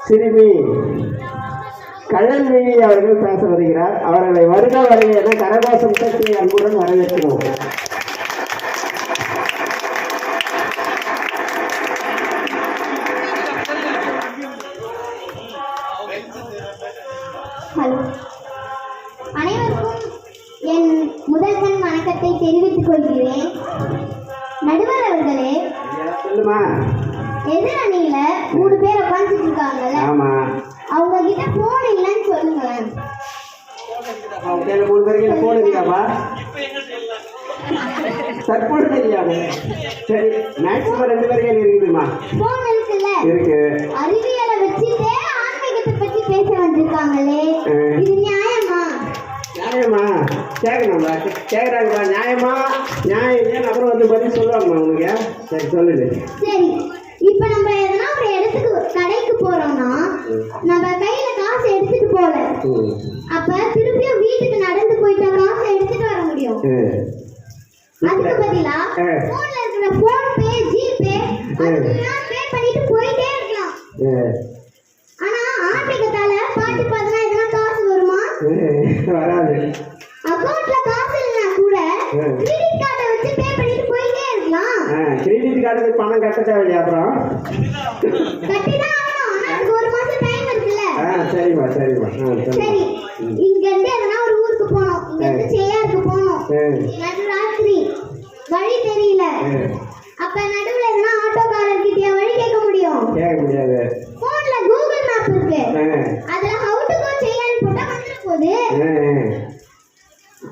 சிறுமி கழல்விழி அவர்கள் பேச வருகிறார். அவர்களை வருக வருக என கரகோஷம் தட்டி அன்புடன் வரவேற்கிறோம். அனைவருக்கும் என் முதல்வன் வணக்கத்தை தெரிவித்துக் கொள்கிறேன். நடுவர் அவர்களே, எதிரணியில 3 பேர் உட்காந்துட்டு இருக்காங்கல்ல, அவங்க கிட்ட போன் இல்லைன்னு சொல்லுங்களேன். அறிவியலை வச்சுட்டே ஆன்மீகத்தை பத்தி பேச வந்திருக்காங்களே, இது நியாயமா? நியாயமா கேட்கணும்ல, கேட்குறாங்களா? நியாயமா நியாயம் அப்புறம் வந்து பதில் சொல்லுவாங்கம்மா உங்களுக்கு. சரி சொல்லுது. சரி, இப்ப நம்ம எதனா ஒரு இடத்துக்கு கடைக்கு போறோம்னா நம்ம கையில காசு எடுத்துட்டு போல, அப்ப திருப்பியும் வீட்டுக்கு நடந்து போயிட்டா காசு எடுத்துட்டு வர முடியும். அதுக்கு பதிலா போன்ல இருக்கிற போன் பே, ஜிபே அதெல்லாம் பே பண்ணிட்டு போயிட்டே இருக்கலாம். ஆனா ஆன்மீகத்தால பாட்டு பாடுனா எதனா காசு வருமா? வராது. அக்கவுண்ட்ல காசு இல்லைன்னா கூட கிரெடிட் கார்டை வச்சு பே பண்ணிட்டு போயிட்டே இருக்கலாம். கிரெடிட் கார்டுக்கு பணம் கட்ட தேவையில்லையா? அப்புறம் கட்டிதான் ஆகணும். ஆனா அதுக்கு 1 மாசம் டைம் இருக்குல்ல. சரிம்மா. சரி, இங்க இருந்து எதனா ஒரு ஊருக்கு போனோம், இங்க இருந்து செய்யாருக்கு போனோம், நடுராத்திரி வழி தெரியல. அப்ப நடுவுல எதனா ஆட்டோக்காரர் கிட்டயா வழி கேட்க முடியும்? கேட்க முடியாது. போன்ல கூகுள் மேப் இருக்கு, அதுல ஹவ் டு கோ செய்யான்னு போட்டா வந்துட போகுது.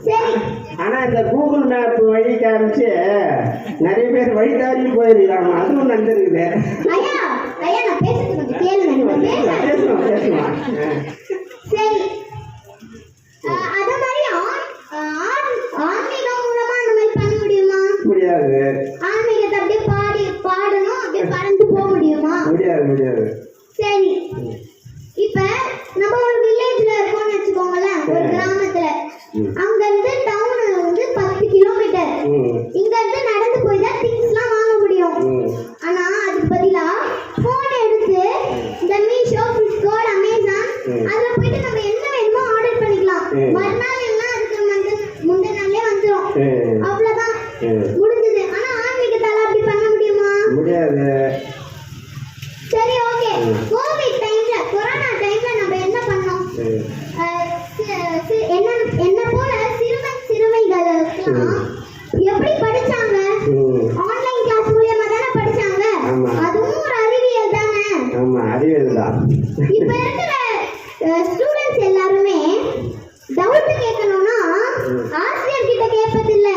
சரி, ஆனா இந்த கூகுள் மேப் வழி காமிச்சு நிறைய பேர் வழி தவறி போயிருக்காங்க. அதுவும் நடந்திருக்குது. ஐயா நான் பேசுறது கொஞ்சம் கேளுங்க. பேசுவோம். சரி, அத மாதிரி ஆன்மீகம் மூலமா அந்த மாதிரி பண்ண முடியுமா? முடியாது. ஆன்மீகத்தை அப்படியே பாடணும், அப்படியே பறந்து போக முடியுமா? முடியாது. சரி, இப்ப நம்ம ஒரு வில்லேஜ்ல இருக்கோம்னு வச்சுக்கோங்களேன், ஒரு கிராமத்துல. அங்க இருந்து டவுன் வந்து 10 கிலோமீட்டர். இங்க இருந்து நடந்து போய் தான் திங்ஸ்லாம் வாங்க முடியும். ஆனா அதுக்கு பதிலா போன் எடுத்து இந்த மீஷோ, ஃபிளிப்கார்ட், அமேசான் அதுல போயிட்டு நம்ம என்ன வேணுமோ ஆர்டர் பண்ணிக்கலாம். மறுநாள் எல்லாம் அதுக்கு முந்தின நாளே வந்துரும். அவ்வளவுதான், முடிஞ்சது. ஆனா ஆன்மீகத்தால அப்படி பண்ண முடியுமா? முடியாது. சரி, ஓகே. கோவிட் டைம்ல, கொரோனா டைம்ல நம்ம என்ன பண்ணோம்? என்ன போல சிறுமைகளுக்கெல்லாம் எப்படி படிச்சாங்க? ஆன்லைன் கிளாஸ் மூலமா தானே படிச்சாங்க. அதுவும் ஒரு அறிவியல் தானே. அறிவியல் தான். இப்ப இருக்கிற ஸ்டூடண்ட்ஸ் எல்லாருமே டவுட் கேட்கணும்னா ஆசிரியர் கிட்ட கேட்பதில்லை,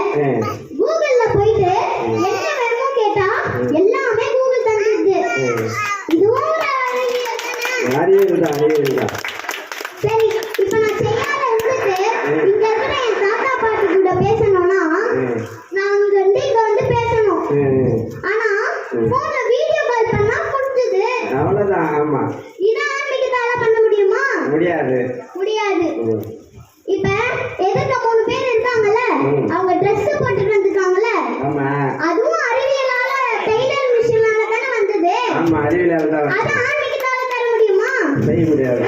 கூகுள்ல போயிட்டு என்ன வேணுமோ கேட்டா எல்லாமே கூகுள் தந்துடுது. இதுவும் ஒரு அறிவியல் தானே. அறிவியல் தான். சரி, இப்ப நான் செய்யாத இருந்துட்டு இங்க இருக்கிற என் தாத்தா பாட்டி கூட பேசணும்னா நான் இங்க வந்து பேசணும். ஆனா போன்ல வீடியோ கால் பண்ணா முடிஞ்சது. அவ்வளவுதான். ஆமா, இது ஆன்மீகத்தால பண்ண முடியுமா? முடியாது. இப்ப எதுக்கு 3 பேர் இருக்காங்கல்ல, அவங்க Dress போட்டுட்டு வந்திருக்காங்கல்ல, அதுவும் அறிவியலால டெய்லர் மிஷினால தானே வந்தது. அறிவியலால தான். அது ஆன்மீகத்தால தர முடியுமா? செய்ய முடியாது.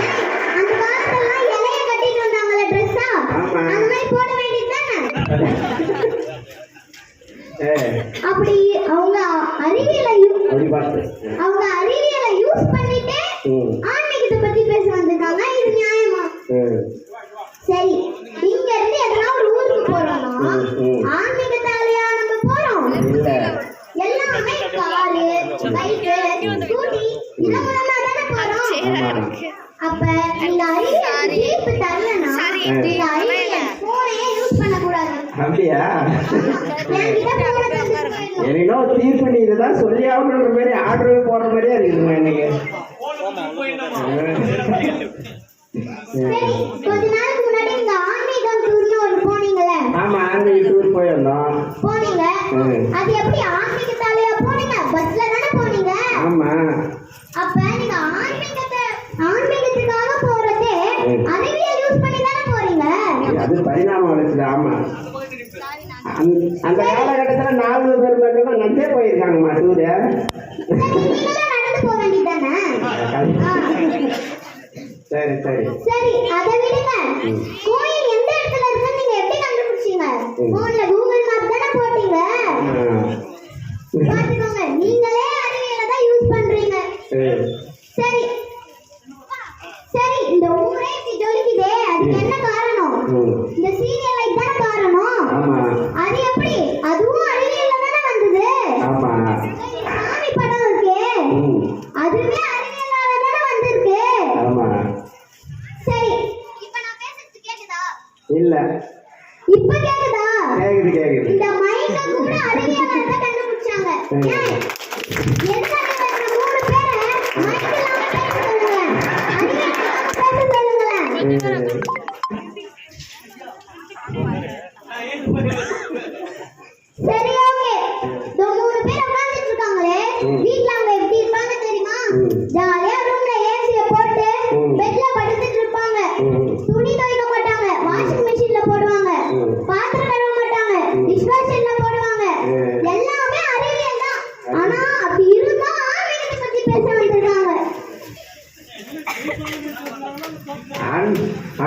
அந்த காலத்துல இலைய கட்டிட்டு வந்தாங்கல்ல Dress-ஆ, அந்த மாதிரி போட வேண்டியது தானே. அப்படி அவங்க அறிவியலை யூஸ் பண்ணிட்டு ஆன்மீகத்தை பத்தி பேச வந்திருக்காங்க. இது நியாயமா? சரி, இங்க இருந்து எதனா ஒரு ஊருக்கு போறோம்னா ஆன்மீகத்தாலயா நம்ம போறோம்? எல்லாமே காரு, பைக்கு, ஸ்கூட்டி இது மூலமா தானே போறோம். அப்ப இந்த அறிவியல் ஜீப் தரலனா இந்த அறிவியல் போனே யூஸ் பண்ண கூடாது. அப்படியா? எனக்கோ தீர்ப்பு நீ இதுதான் சொல்லி ஆகணுன்ற மாதிரி ஆர்டர் போற மாதிரியா இருக்குதுமா இன்னைக்கு. கொஞ்ச நாளுக்கு முன்னாடி இந்த ஆன்மீகம் டூர்னு ஒரு போனீங்கல்ல? ஆமா, ஆன்மீக டூர் போயிருந்தோம். போனீங்க, அது எப்படி ஆன்மீகத்தாலயா போனீங்க? பஸ்ல தானே போனீங்க? ஆமா. அப்ப நீங்க ஆன்மீகத்துக்காக போறதே அறிவியல் யூஸ் பண்ணி தானே போறீங்க. அது பரிணாம வளர்ச்சி. ஆமா, அந்த காலகட்டத்தில் 4 பேர் மட்டும் நடந்தே போயிருக்காங்கம்மா டூரு. நடந்து போக வேண்டியதானே? சரி சரி சரி அதை விடுங்க. கோயில் எந்த இடத்துல இருக்குன்னு நீங்க எப்படி கண்டுபிடிச்சீங்க? போன்ல கூகுள் மேப் தானே போட்டீங்க. பாத்துக்கோங்க, நீங்களே அறிவியலை தான் யூஸ் பண்றீங்க. சரி சரி, இந்த ஊரே இப்படி ஜொலிக்குதே, அதுக்கு என்ன காரணம்? இந்த சீரியல் லைட் தானே காரணம். அது எப்படி? அதுவும் அறிவியல்ல தானே வந்தது. சாமி படம் இருக்கே, அதுவே அறிவியலால தானே வந்திருக்கு. சரி, இப்ப நான் பேசுறது கேக்குதா? இல்ல, இப்ப கேக்குதா? கேக்குது. இந்த மைக்க கூட அறிவியலால தான் கண்டுபிடிச்சாங்க. எதுக்கு இந்த மூணு பேரை மைக் இல்லாம பேச சொல்லுங்க? அறிவியல் பேச சொல்லுங்களேன். சரி, ஓகே. இந்த மூணு பேர் உட்கார்ந்துட்டு இருக்காங்களே, வீட்ல அவங்க எப்படி இருப்பாங்க தெரியுமா? ஜாலியா ரூம்ல ஏசிய போட்டு பெட்ல படுத்துட்டு இருப்பாங்க. துணி துவைக்க மாட்டாங்க, வாஷிங் மெஷின்ல போடுவாங்க. பாத்திரம் கழுவ மாட்டாங்க, டிஷ்வாஷர்ல போடுவாங்க. எல்லாமே அறிவியல் தான். ஆனா அப்படி இருந்தா ஆன்மீகத்தை பத்தி பேச வந்திருக்காங்க.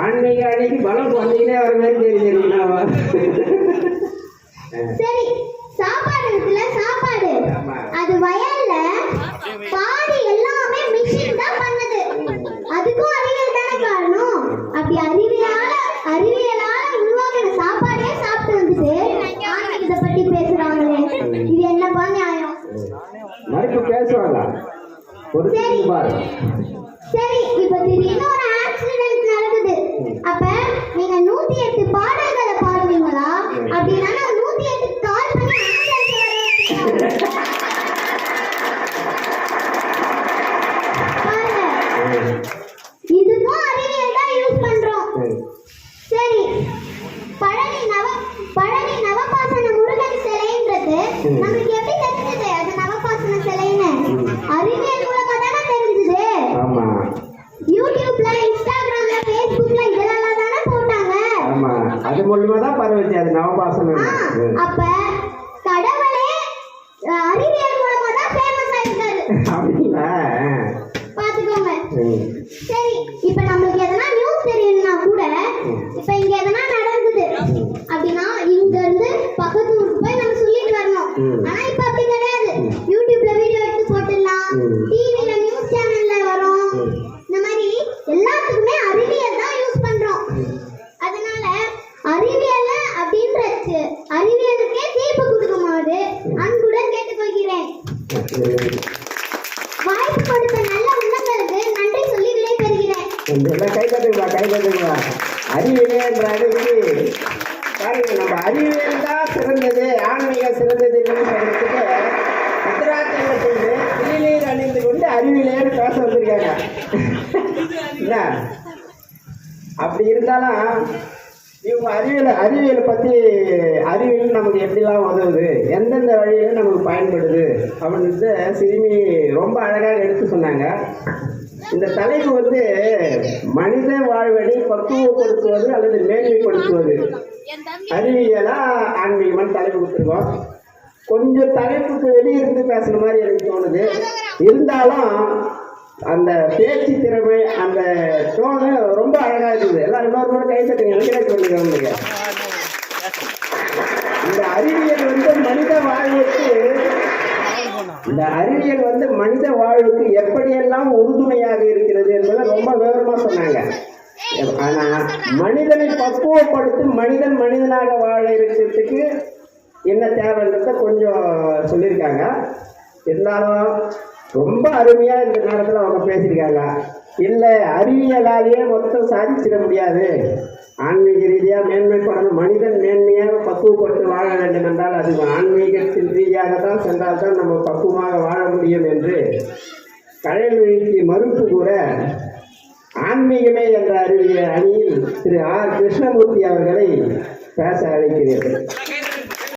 ஆன்மீக அன்னைக்கு பலம் வந்தீங்களே வர மாதிரி தெரிஞ்சிருக்கீங்களா? சரி, சாப்பாடு இருக்குல்ல, சாப்பாடு அது வயல்ல பாதி எல்லாமே மிஷின் தான் பண்ணுது. அதுக்கும் அறிவியல் தானே காரணம். அப்படி அறிவியலால உருவாக்குற சாப்பாடே சாப்பிட்டு வந்துட்டு ஆன்மீகத்தை பத்தி பேசுறாங்களே, இது என்னப்பா நியாயம்? மறுப்பு பேசுவாங்க. சரி, இப்ப திடீர்னு ஒரு ஆக்சிடென்ட் நடக்குது. அப்ப நீங்க 108 பாடல்களை பாடுவீங்களா? அப்படின்னா 108 கால் பண்ணி ஆம்புலன்ஸ் பாருங்க, இதுக்கும் அறிவியல் தான் யூஸ் பண்றோம். சரி, பழனி நவபாசன முருகன் சிலைன்றது நமக்கு எப்படி தெரிஞ்சது? அது நவபாசன சிலைன்னு அறிவியல் மூலமா தானே தெரிஞ்சது. யூடியூப்ல, இன்ஸ்டாகிராம்ல, ஃபேஸ்புக்ல இதெல்லாம் தானே போட்டாங்க. அது மூலமா தான் பரவுச்சு அது நவபாசனம். அப்ப கடவுளே அறிவியல் மூலமா தான் ஃபேமஸ் ஆயிட்டாரு. அப்படிங்களா? பாத்துக்கோங்க. சரி, இப்ப நமக்கு எதனா நியூஸ் தெரியணும்னா கூட, இப்ப இங்க எதனா நடக்குது அப்படின்னா இங்க இருந்து பக்கத்து ஊருக்கு போய் நம்ம சொல்லிட்டு வரணும். ஆனா இப்ப அப்படி கிடையாது. யூடியூப்ல வீடியோ எடுத்து போட்டுடலாம், டிவில நியூஸ் சேனல்ல வரும். இந்த மாதிரி எல்லாத்துக்குமே அறிவியல் தான் யூஸ் பண்றோம். அதனால அறிவியல்ல அப்படின்றது அறிவியலுக்கே தீர்ப்பு கொடுக்கும்போது அன்புடன் கேட்டுக்கொள்கிறேன். வாய்ப்பு கொடுத்த நல்ல உள்ளங்களுக்கு நன்றி சொல்லி விடைபெறுகிறேன். கை தட்டுங்களா? அறிவியல் என்ற அணிக்கு பாருங்க, நம்ம அறிவியல் தான் சிறந்தது, ஆன்மீகம் சிறந்தது இல்லைன்னு சொல்றதுக்கு உத்தராட்சியில் செய்து திருநீர் அணிந்து கொண்டு அறிவியலேன்னு பேச வந்திருக்காங்க. என்ன அப்படி இருந்தாலும் இவங்க அறிவியலை பற்றி அறிவியல் நமக்கு எப்படிலாம் உதவுது, எந்தெந்த வழியில நமக்கு பயன்படுது அப்படின்றது சிறுமி ரொம்ப அழகாக எடுத்து சொன்னாங்க. இந்த தலைப்பு வந்து மனித வாழ்வழி பக்குவப்படுத்துவது அல்லது மேன்மைப்படுத்துவது, அறிவியலா ஆன்மீகமான தலைப்பு கொடுத்துருக்கோம். கொஞ்சம் தலைப்புக்கு வெளியிருந்து பேசுன மாதிரி எனக்கு தோணுது. இருந்தாலும் அந்த பேச்சு திறமை, அந்த டோனு ரொம்ப அழகா இருக்குது. எல்லாம் இன்னொரு கை தட்டுங்க, என்கரேஜ் பண்ணிக்கோங்க. இந்த அறிவியல் வந்து மனித வாழ்வுக்கு எப்படியெல்லாம் உறுதுணையாக இருக்கிறது என்பதை ரொம்ப விவரமா சொன்னாங்க. ஆனா மனிதனை பக்குவப்படுத்தும் மனிதனாக வாழ இருக்கிறதுக்கு என்ன தேவைன்றத கொஞ்சம் சொல்லியிருக்காங்க. இருந்தாலும் ரொம்ப அருமையா இந்த நேரத்தில் அவங்க பேசியிருக்காங்க. இல்லை அறிவியலாலேயே மொத்தம் சாதிச்சிட முடியாது, ஆன்மீக ரீதியாக மேன்மைப்படணும், மனிதன் மேன்மையாக பக்குவப்பட்டு வாழ வேண்டும் என்றால் அது ஆன்மீகத்தின் ரீதியாக தான் சென்றால்தான் நம்ம பக்குவமாக வாழ முடியும் என்று கலைவழிக்கு மறுப்பு கூற ஆன்மீகமே என்ற அறிவியல் அணியில் திரு ஆர். கிருஷ்ணமூர்த்தி அவர்களை பேச அழைக்கிறேன்.